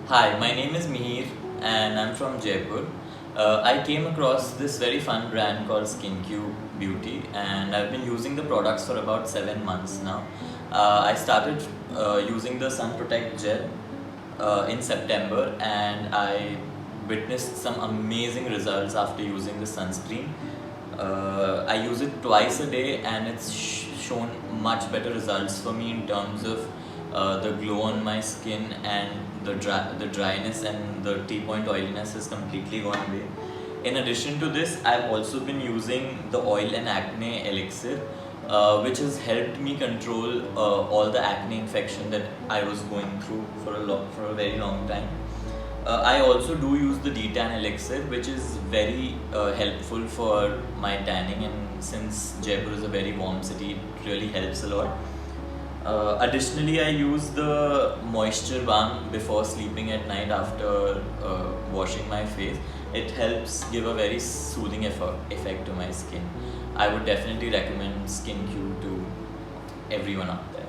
Hi, my name is Mihir and I'm from Jaipur. I came across this very fun brand called SkinQ Beauty and I've been using the products for about 7 months now. I started using the Sun Protect Gel in September and I witnessed some amazing results after using the sunscreen. I use it twice a day and it's shown much better results for me in terms of the glow on my skin, and the dryness and the T-point oiliness has completely gone away. In addition to this, I've also been using the oil and acne elixir, which has helped me control all the acne infection that I was going through for a very long time. I also do use the detan elixir, which is very helpful for my tanning, and since Jaipur is a very warm city, it really helps a lot. Additionally, I use the moisture balm before sleeping at night after washing my face. It helps give a very soothing effect to my skin. I would definitely recommend SkinQ to everyone out there.